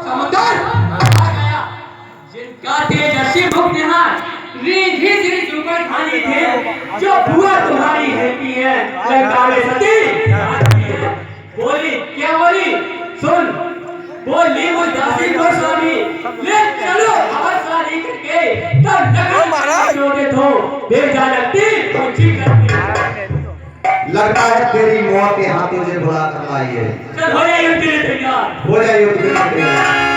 समुद्र आ गया जिनका तेजस्वी मुख निहार रीझी सी ऊपर खानी थे जो बुआ तुम्हारी है की है लंका में सती बोली क्या बोली सुन बोली वो दासी गोस्वामी ले चलो हमारे सारी करके तब नगर जोड़े तो भेजा लगती पूछी करती लगता है तेरी मौत के हाथ तुझे बुला कर लाई है। चल हो जाए युद्ध के लिए तैयार हो जाए युद्ध के लिए तैयार।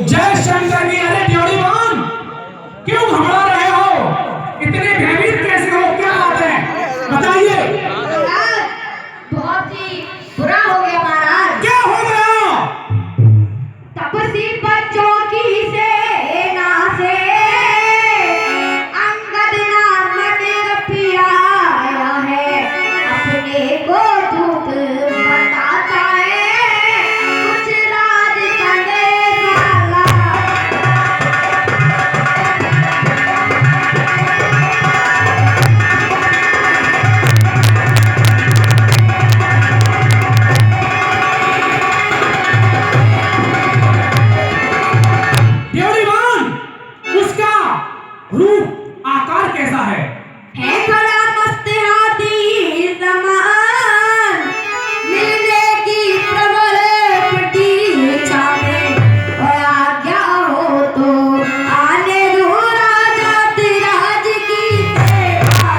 जय शंकर की। अरे ड्योढ़ीमान क्यों घबरा रहे हो? इतने भयभीत कैसे हो? क्या बात है बताइए। बहुत ही बुरा हो गया महाराज। क्या हो गया? तपस्वी बच्चों की सेना से अंगद नामक कपिया आया है अपने को दूत बताता है कुछ राज संदेश वाला। ड्योढ़ीमान उसका रूप आकार कैसा है? है बड़ा मस्त हाथी समान मिलने की प्रबल पटी छावे और आज्ञा हो तो आने दो राजा राज की सेवा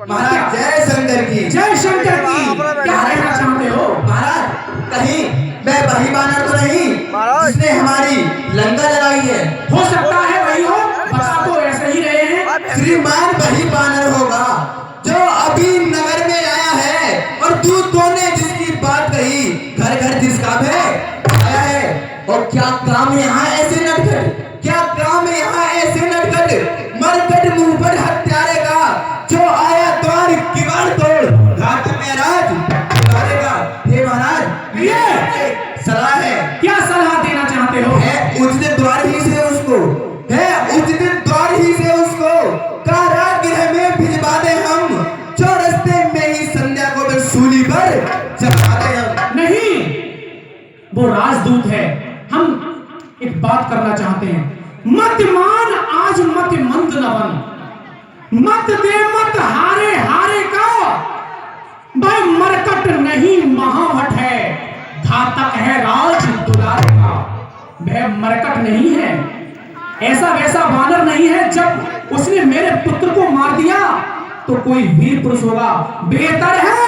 महाराज जय शंकर की। जय शंकर की। क्या कहना चाहते हो? महाराज कहीं मैं वही बानर तो नहीं जिसने हमारी लंका जलाई है? हो सकता है वही हो, बता तो ऐसे ही रहे हैं। श्रीमान वही बानर होगा जो अभी नगर में आया है और दूतों ने जिसकी बात कही घर घर जिसका भी आया है। और क्या काम यहाँ ऐसे नटखट, क्या काम यहाँ ऐसे नटखट मरकट मुंह पर हत्यारे का जो आया द्वार किवाड़ तोड़ घाट में राज करेगा। हे महाराज ये सलाह है। क्या सलाह देना चाहते हो? है उचित द्वार ही से उसको, है उचित द्वार ही से उसको कारागृह में भिजवा दे हम, जो रास्ते में ही संध्या को फिर सूली पर चढ़ा दे हम। नहीं, वो राजदूत है। हम एक बात करना चाहते हैं। मत मान आज मत मंद न बन, मत दे मत हारे हारे का। भाई मरकट नहीं महावट है, घातक है राज दुलारे का। वह मरकट नहीं है, ऐसा वैसा वानर नहीं है। जब उसने मेरे पुत्र को मार दिया तो कोई वीर पुरुष होगा। बेहतर है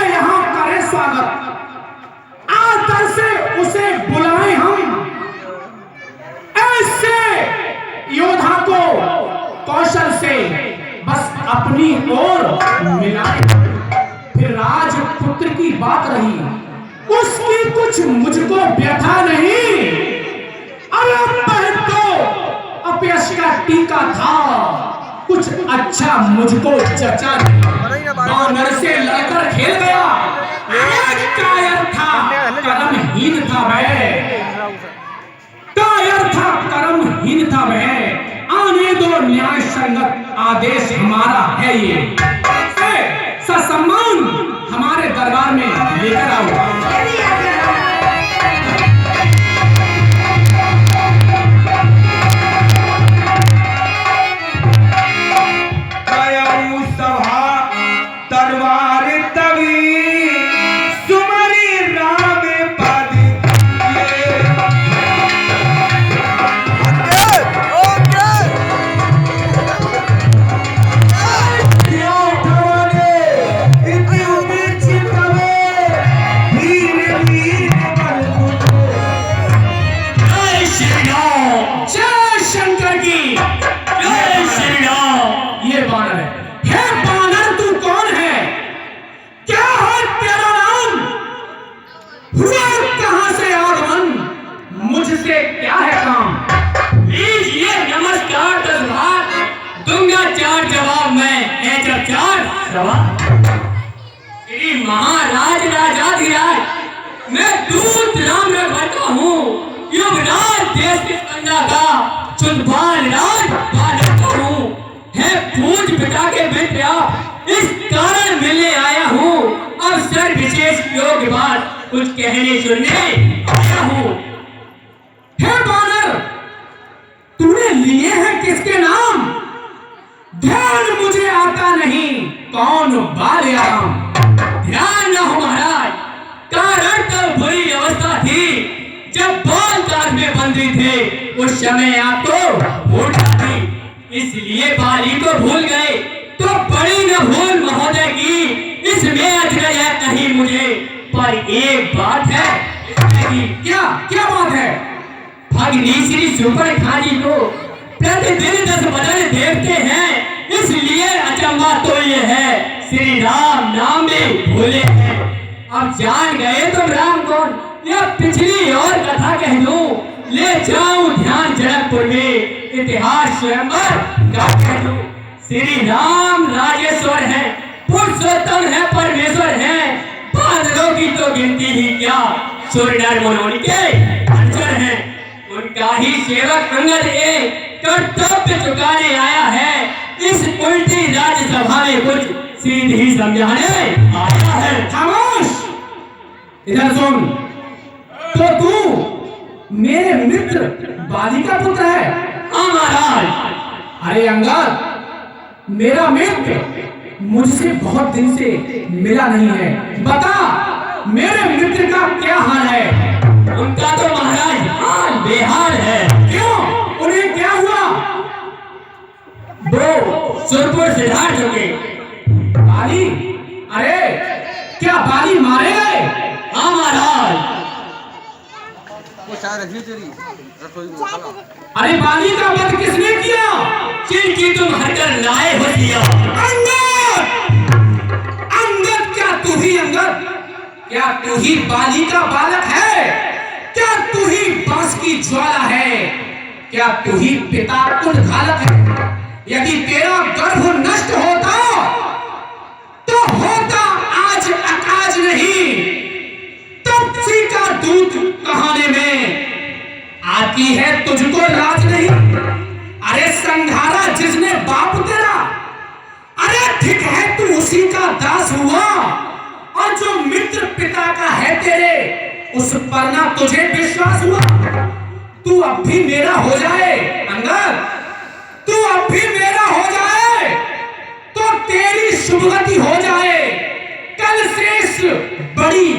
यहाँ करें स्वागत, आदर से उसे बुलाएं हम। ऐसे योद्धा को कौशल से बस अपनी ओर मिलाएं। फिर राजपुत्र की बात रही, उसकी कुछ मुझको व्यथा नहीं। अरे तो अपयश का टीका था, कुछ अच्छा मुझको चचा नहीं। बानर से लड़कर खेल गया, कायर था कर्महीन था मैं, कायर था कर्महीन था मैं। आने दो न्याय संगत आदेश हमारा है ये। ससम्मान हमारे बार तभी सुमरी राम पद जय शंकर की जय श्री राम। ये बानर है बानर तू कौन है? क्या है तेरा नाम? हुआ कहां से आगमन? मुझसे क्या है काम? लीजिए नमस्कार 10 बार दूंगा 4 जवाब मैं है जब 4 सवाल। श्री महाराज राजाधिराज मैं दूत राम रघुवंश हूँ युवराज देश के कंधा का चुनबाल राज बालक हूँ है पूज पिता के बेटा इस कारण मिलने आया हूँ अवसर विशेष योग्य बात कुछ कहने सुनने आया हूँ। हे बानर तूने लिए हैं किसके नाम? ध्यान मुझे आता नहीं कौन बाल राम? ध्यान न हो महाराज कारण तो बुरी अवस्था थी जब बाल काट में बंदी थे उस समय आपको भूल थी इसलिए बाली को भूल गए तो बड़ी न भूल महोदय की इसमें अजगय नहीं मुझे पर एक बात है इसमें की क्या क्या बात है? भगनी श्री सुपर्णखा जी को प्रतिदिन 10 बदन देखते हैं इसलिए अचंभा तो ये है श्री राम नाम में भूले हैं। अब जान गए तुम राम कौन या पिछली और कथा कह दूं ले जाऊं ध्यान जनकपुर में इतिहास स्वयंवर का कह दूं। श्री राम राजेश्वर है पुरुषोत्तम है परमेश्वर है बादलों की तो गिनती ही क्या सूर्य मनोनी के अंचर है उनका ही सेवक अंगद एक कर्तव्य चुकाने आया है इस उल्टी राज्यसभा में कुछ सीधी समझाने आया है। खामोश इधर सुन तो तू मेरे मित्र बाली का पुत्र है? हाँ महाराज। अरे अंगद मेरा मित्र मुझसे बहुत दिन से मिला नहीं है बता मेरे मित्र का क्या हाल है? उनका तो महाराज हाल बेहाल है। क्यों उन्हें क्या हुआ? वो सुरपुर से हार चुके। बाली अरे क्या बाली मारे गए? हाँ महाराज। अरे बाली का वध किसने किया? जिनकी तुम हरकर लाए हो दिया। अंगद अंगद क्या तू ही अंगद? क्या तू ही बाली का बालक है? क्या तू ही बांस की ज्वाला है? क्या तू ही पिता कुल घालक है? यदि तेरा गर्भ नष्ट होता तो होता आज अकाज नहीं तब सी का दूध कहाने में आती है तुझको लाज नहीं। अरे संघारा जिसने बाप तेरा अरे ठीक है तू उसी का दास हुआ और जो मित्र पिता का है तेरे उस पर ना तुझे विश्वास हुआ। तू अब भी मेरा हो जाए अंगद तू अब भी मेरा हो जाए तो तेरी शुभगति हो जाए कल शेष बड़ी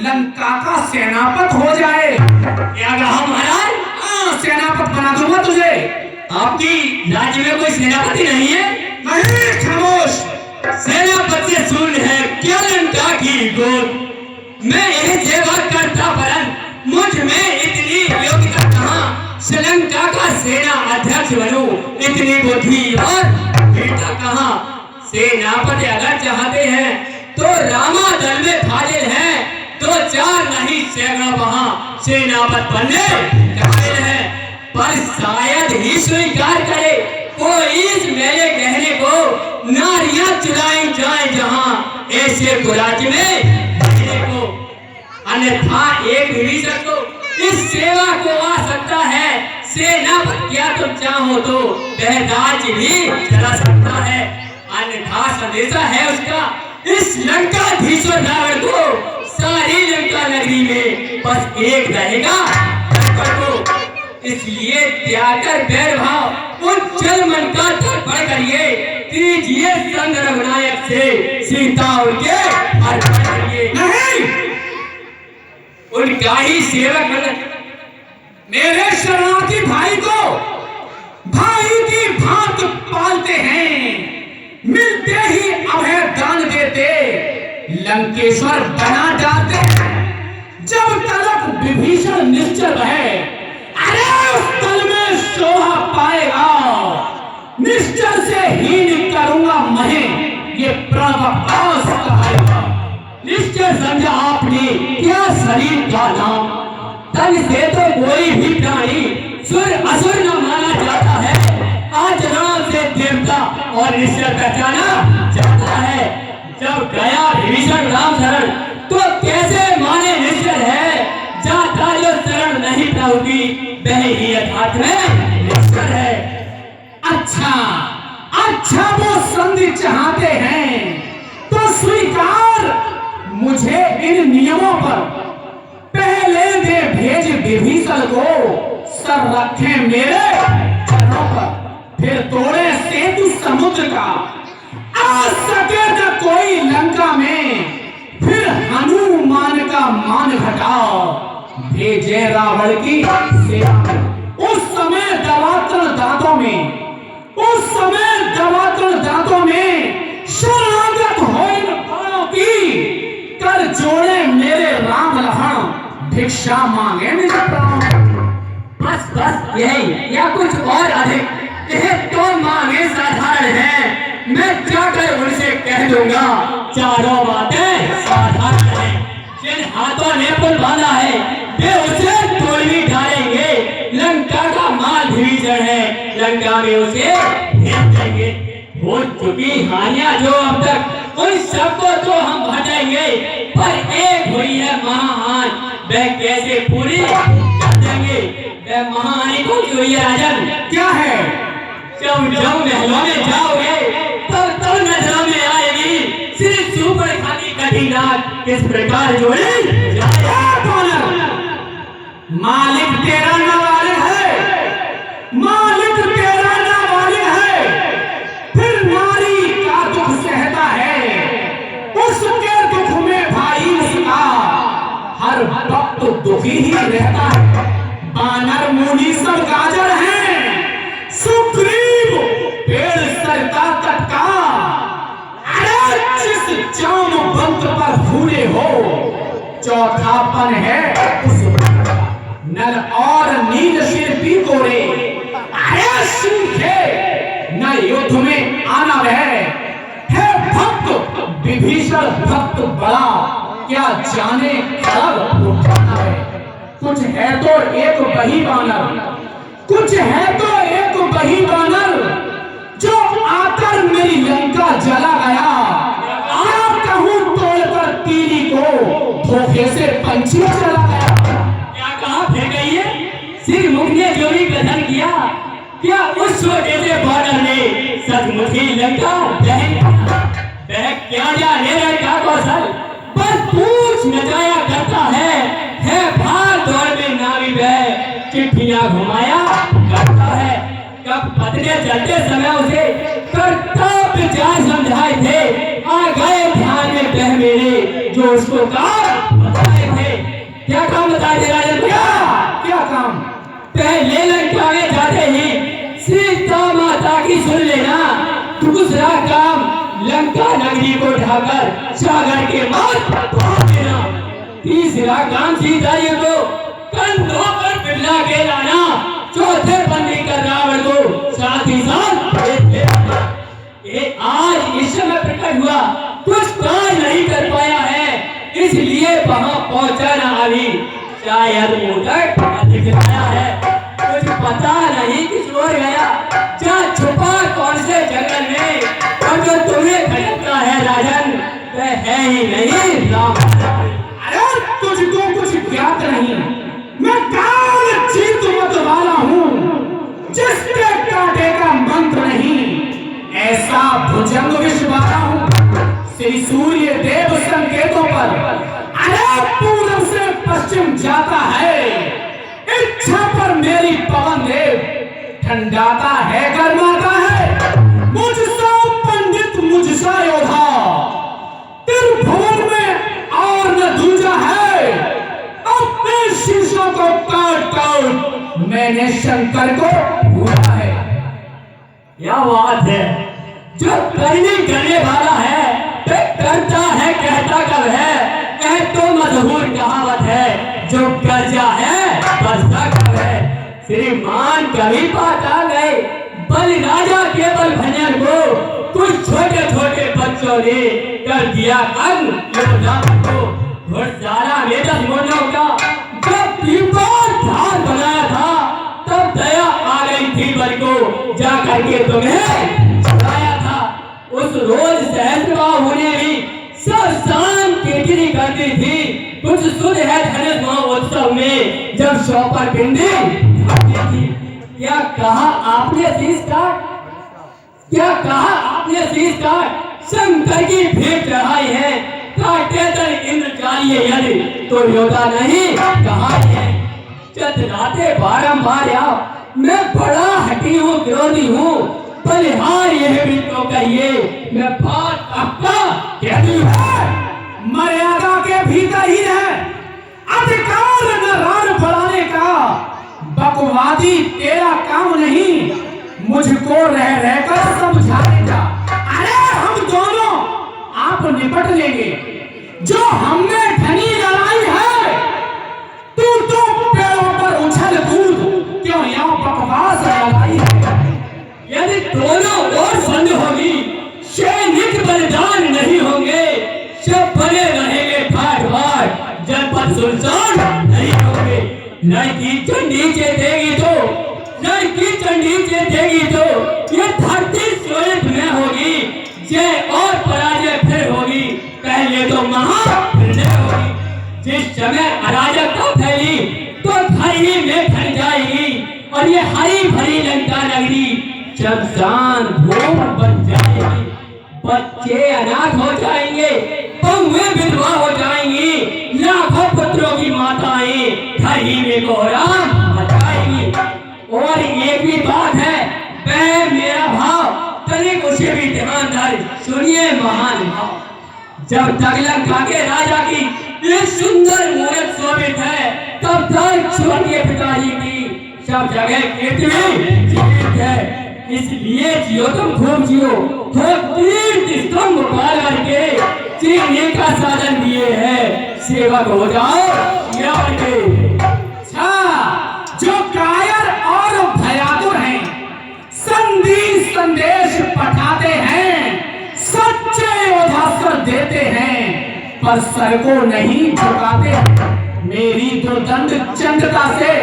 लंका का सेनापत हो जाए। क्या कहा महाराज? हाँ सेनापत बना दूंगा तुझे। आपकी राज्य में कोई सेनापति नहीं है? नहीं खामोश। सेनापति से सुन है क्या लंका की गोद मैं यही सेवा करता परन मुझ में इतनी योग्यता कहाँ श्रीलंका का सेना अध्यक्ष बनूं इतनी बुद्धि और वीरता कहाँ। सेनापति अगर चाहते हैं तो रामा दल में फाजिल हैं तो 4 नहीं सैकड़ों वहां सेनापति बनने काबिल है पर शायद ही स्वीकार करे कोई इस मेरे कहने को नारियां चुराई जाए जहां ऐसे कुराज में को अन्यथा एक विभीषण को इस सेवा को आ सकता है सेनापति क्या तुम चाहो तो वह राज्य भी चला सकता है अन्यथा संदेशा है उसका इस लंकाधीश्वर रावण को सारी लंका नगरी में बस एक रहेगा को इसलिए त्याग कर बैर भाव उन जल मन का बढ़ करिए दीजिए संग रघुनायक से सीता उनके अर्पण करिए। नहीं, उनका ही सेवक बन मेरे शरणार्थी भाई को भाई की भांति पालते हैं, मिलते ही अभय दान देते, लंकेश्वर बना डालते हैं। जब तलक विभीषण निश्चल है, अरे उस तल में शोभा पाएगा। निश्चल से हीन करूंगा महे, ये प्रभास कहेगा। निश्चय समझा आपने क्या शरीर का नाम, तन से तो कोई भी प्राणी सुर असुर न माना जाता है। आज नाम से देवता और निश्चय पहचाना जाता है। जब गया विभीषण राम शरण तो कैसे माने निश्चय है। जाता जो शरण नहीं पाऊंगी वह ही यथार्थ में निश्चय है। अच्छा अच्छा, वो संधि चाहते हैं तो स्वीकार। मुझे इन नियमों पर पहले दे भेज विभीषण को, सर रखे मेरे चरणों पर, फिर तोड़े सेतु समुद्र का। आ सके न कोई लंका में, फिर हनुमान का मान घटाओ। भेजे रावण की सेना में, उस समय दवातन दांतों में, उस समय दवातन दांतों में शरणागत होए न प्राणों की। कर जोड़े मेरे राम लखन, भिक्षा मांगे मेरे प्राण। बस बस यही या कुछ और अधिक, यह तो मांगे साधारण है। मैं जाकर उनसे कह दूंगा चारों बातें साधारण है। जिन हाथों ने पुल बांधा है वे उसे तोड़ भी डालेंगे। लंका का माल विभीषण है, लंका में उसे भेज देंगे। हो चुकी हानियां जो अब तक, उन सबको तो हम हटाएंगे, पर एक हुई है महाहान, वह कैसे पूरी कर देंगे। वह महाहानि कौन सी हुई है राजन? क्या है? जब जब महलों में जाओगे तब तब नजरों में आएगी सिर्फ सुपर खाली कटी रात किस प्रकार जोड़ी जाए। मालिक तेरा नाबालिग है, मालिक तेरा नाबालिग है, फिर नारी का दुख सहता है। उसके दुख में भाई उसका हर वक्त दुखी ही रहता है। बानर मुनि सब गाजर हैं, सुग्रीव पेड़ सरता तक का। अरे जिस जाम बंत पर फूले हो, चौथापन है उस नल और नील शिल्पी गोरे। अरे सूखे न युद्ध में आना है भक्त विभीषण, भक्त बड़ा क्या जाने कब उठाना है। कुछ है तो एक वही बानर, कुछ है तो एक वही बानर, जो आकर मेरी लंका जला गया। क्या कहूं तोड़कर तीली को, धोखे से पंछी चला गया। क्या कहा फेंक गई है? सिर मुख ने जो भी कथन किया, क्या उस छोटे से बानर ने सचमुची लंका दहन? वह क्या जाने लंका कौशल, बस पूछ नचाया करता है भाग दौड़ में नावी वह चिट्ठियां घुमाया करता है। कब पत्ने चलते समय उसे कर्तव्य विचार समझाए थे, आ गए ध्यान में वह मेरे जो उसको काम बताए थे। क्या काम बताए थे राजन? क्या काम? पहले लंका में जाते ही सीता माता की सुन लेना। दूसरा काम लंका नगरी को ढाकर सागर के मार्ग पहुंच देना। तीसरा काम सीता जी को कंधों पर बिठा के लाना। चौथे बंदी कर रावण को साथ ही साथ ये आज इस समय प्रकट हुआ, कुछ कार्य नहीं कर पाया है, इसलिए वहां पहुंचा ना अभी। शायद मोटर दिखलाया है, कुछ पता नहीं किस ओर गया, जा छुपा कौन से जंगल में। और जो तुम्हें भटकता है राजन वह है ही नहीं राम। अरे तुझको कुछ ज्ञात नहीं, मैं काल चित मत वाला हूँ, जिसके कांटे का मंत्र नहीं। ऐसा भुजंग विष वाला हूँ, श्री सूर्य देव संकेतों पर अरे पूर्व से पश्चिम जाता है। इच्छा पर मेरी पवन देव ठंडाता है, गर्माता है। मुझसे दूजा है। अपने शीशों को काट काट मैंने शंकर को भूला है। क्या बात है, जो करने करने वाला है तो करता है, कहता कब है। यह तो मशहूर कहावत है, जो कर्जा है बसता कब है। श्रीमान कभी बात आ गए, बल राजा केवल भजन को कुछ छोटे छोटे बच्चों ने कर दिया अंग योद्धा को। घुड़सारा में 10 मुंडों का जब दीवार धार बनाया था, तब दया आ गई थी बल को, जा करके तुम्हें छुड़ाया था। उस रोज सहस्त्रबाहु ने भी सब शान कीर्ति करती थी। कुछ सुध है धनुष महोत्सव में, जब शौपर पिंडी आती थी। क्या कहा आपने शीश काट, क्या कहा आपने शीश काट, शंकर की भेंट चढ़ाई है। काटे तर इंद्र चाहिए यदि तो योद्धा नहीं कहा है। चतराते बारंबार आओ, मैं बड़ा हटी हूँ, क्रोधी हूँ, बलिहार यह भी तो कहिए, मैं बात आपका कहती है। मर्यादा के भीतर ही है अधिकार न रान बढ़ाने का। बकवादी तेरा काम नहीं, मुझको रह रहकर समझाने का। अरे हम दोनों आप निपट लेंगे, जो हमने घनी लड़ाई है। तू तो पेड़ों पर उछल कूद, क्यों यहाँ बकवास लड़ाई है। यदि दोनों ओर संग होगी, सैनिक बलिदान नहीं होंगे, सब बने रहेंगे ठाट बाट, जनपद सुनसान नहीं होंगे। लड़की चंडी से देगी तो, लड़की चंडी से देगी तो ये धरती स्वरूप में होगी। जय और पराजय फिर होगी, पहले तो महाप्रलय होगी। जिस समय अराजकता फैली तो धरती में फैल जाएगी, और ये हरी भरी लंका नगरी शमशान भूम बन जाएगी। बच्चे अनाथ हो जाएंगे, बहुएं विधवा हो जाएंगी, लाखों पुत्रों की माताएं धरती में कोहराम मचाएंगी। और ये भी बात है, वह मेरा भाव तनिक उसे भी ध्यान दर सुनिए महान भाव। जब तक लंका के राजा की एक सुंदर मूर्त शोभित है, तब तक छोटे पिताजी की सब जगह कीर्ति जीवित है। इसलिए जियो तुम खूब जियो, हो तीर्थ स्तंभ पार करके जीने का साधन दिए हैं, सेवक हो जाओ यार के। जो कायर और भयातुर हैं, संदेश पठाते हैं, सच्चे उदासर देते हैं, पर सर को नहीं झुकाते। मेरी दुर्दंड चंद्रता से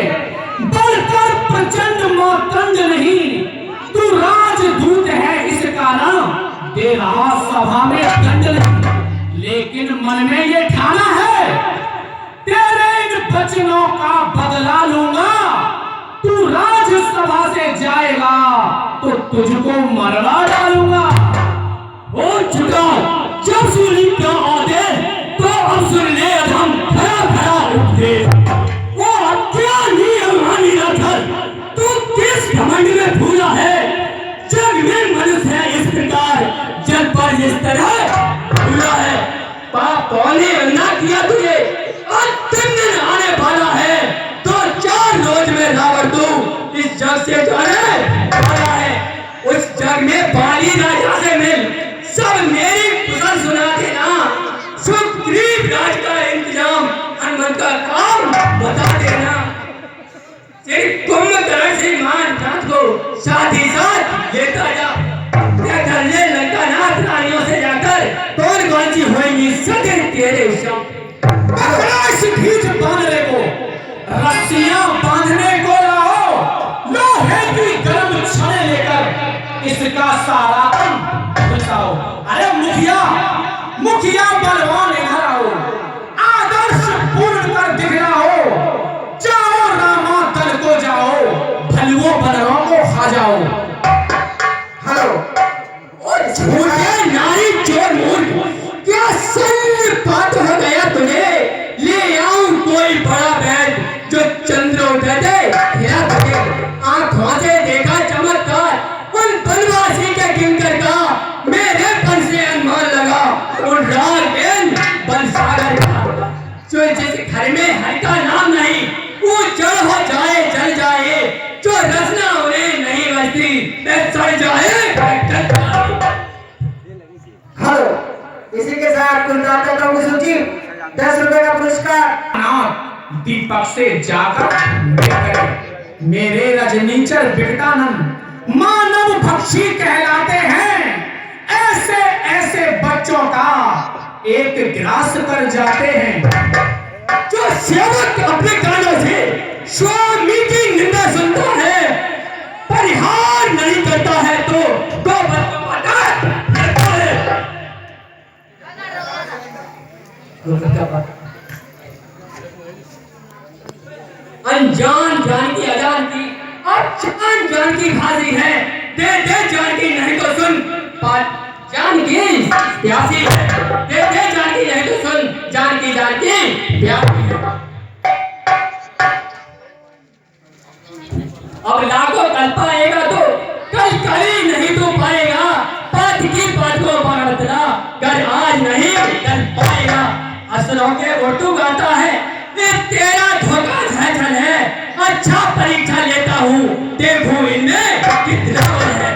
बढ़कर प्रचंड मौतंड नहीं, तू राजदूत है इस कारण दे रहा सभा में दंड नहीं। लेकिन मन में ये ठाना है, तेरे इन वचनों का बदला लूंगा। तू राज्यसभा से जाएगा तो तुझको मरवा डालूंगा। हो चुका जब सुनी का आदेश, तो अब सुन ले अधम खड़ा खड़ा उठे। वो अज्ञानी अभिमानी रथर, तू किस घमंड में भूला है। जग में मनुष्य है इस प्रकार, जग पर इस तरह भूला है। पापों ने अन्ना किया तुझे, अंतिम दिन आने वाला है। तो 4 रोज में रावण तू इस जग से जाने वाला है। उस जग में बाली राजा से मिल, सब मेरी कुशल सुना देना। सुग्रीव राज का इंतजाम, हनुमान का काम बता देना। सिर्फ कुंभकर्ण से मान जात को साथ ही साथ लेता जा। क्या कर ले लंका नाथ रानियों से जाकर कौन कौन सी होंगी सगर तेरे शब्द। खींच बांधने को, रस्सियां बांधने को लाओ, लोहे की गर्म छड़े लेकर इसका सारा अंग बचाओ। अरे मुखिया बलवान इधर आओ, आदर्श पूर्ण कर दिखलाओ। जाओ रामा दल को जाओ, भलुओं बलवान को खा जाओ। हेलो, और झूठे नारी चोर मूर्ख, क्या सही बात हो गया तुझे। ले गुलदाता का सूची 10 रुपए का पुरस्कार। नाथ दीपक से जाकर मिलकर मेरे रजनीचर विकटानंद मानव भक्षी कहलाते हैं। ऐसे ऐसे बच्चों का एक गिलास कर जाते हैं। जो सेवक अपने कानों से स्वामी की निंदा सुनता है, परिहार नहीं करता है तो गोबर को पटा है। अनजान जान की अजान की अब जान जान की खासी है। दे दे जान की नहीं तो सुन जान की प्यासी है। दे दे जान की नहीं तो सुन जान की प्यासी है। अब लाखों कल पाएगा तो कल कभी नहीं तो पाएगा। पाठ की पाठ को पकड़ना कर आज नहीं कल पाएगा। असलों के ओटू गाता है ये तेरा धोखा झंझन है। अच्छा परीक्षा लेता हूँ देखो इनमें कितना बल है।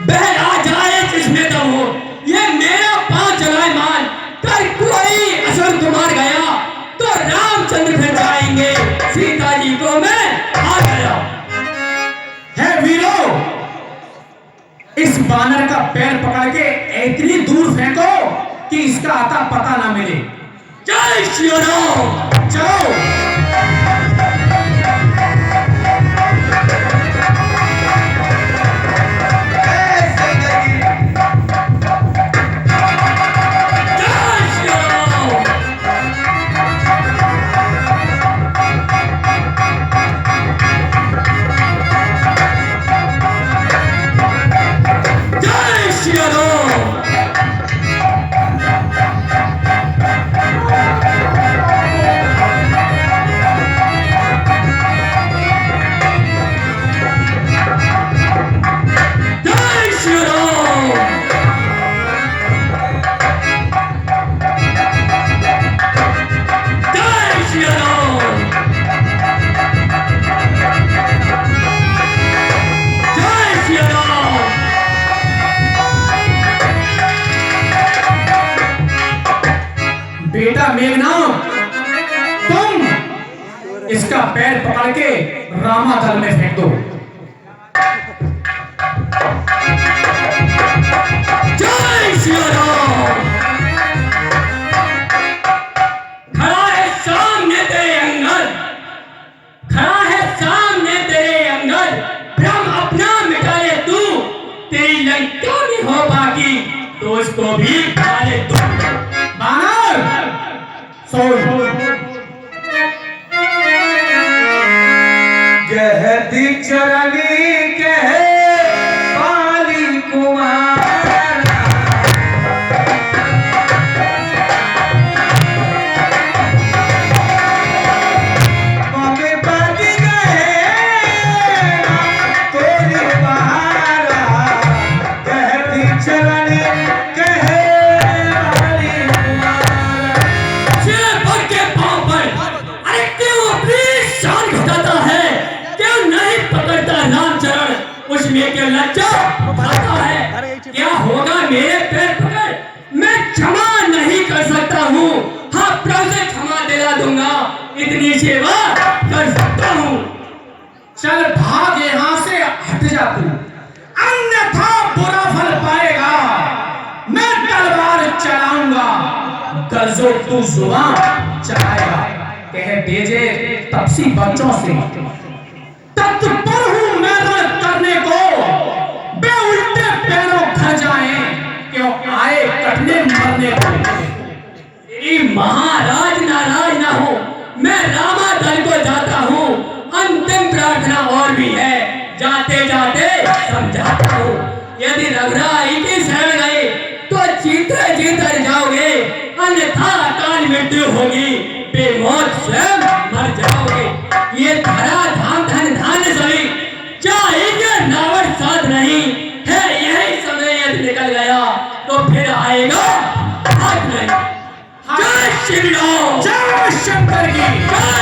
बहरा जाए जिसमें दम हो ये मेरा पांच चलाए मान कर कोई असर तुम्हार गया तो रामचंद्र फिर जाएंगे। सीता जी को मैं आ गया है वीरो, इस बानर का पैर पकड़ के इतनी दूर फेंको कि इसका आता पता ना मिले। जय श्री राम। चलो बेटा मेघनाद, तुम इसका पैर पकड़ के रामादल में फेंक दो। जय श्री राम। खड़ा है सामने तेरे अंगद, खड़ा है सामने तेरे अंगद। भ्रम अपना मिटा ले तू, तेरी लंका में हो बाकी तो उसको भी खा ले तू। बानर कहती चरनी कहे पाली कुमार मम्मी पाती गए तेरी बहारा। कहती चरनी कहे पाली कुमार। शेर भर के पांव पर अरे क्यों अपनी शान घटाता है? क्यों नहीं पकड़ता रामचरण? उसमें क्या लज्जा आता है? क्या होगा मेरे पैर पकड़? मैं क्षमा नहीं कर सकता हूँ। हाँ प्रभु से क्षमा दिला दूंगा, इतनी सेवा कर सकता हूँ। चल भाग यहां से, हट जा तू, अन्यथा बुरा फल पाएगा। मैं तलवार चलाऊंगा, गजो तू जुबान चलाएगा। कह भेजे तपसी बच्चों से, तत्पर हूं मैं रण करने को। बे उल्टे पैरों घर जाए, क्यों आए कटने मरने को। तेरी महाराज नाराज ना हो, मैं रामादल को जाता हूँ। अंतिम प्रार्थना और भी है, जाते जाते समझाता हूँ। यदि रघुराई की शरण गए तो जीते जीते जाओगे, अन्यथा अकाल मृत्यु होगी, बेमौत स्वयं मर जाओगे। ये धरा धाम धन धान्य सभी चाहेंगे नावर साथ नहीं है। यही समय यदि निकल गया तो फिर आएगा हाथ नहीं। जय श्री राम। जय शंकर की।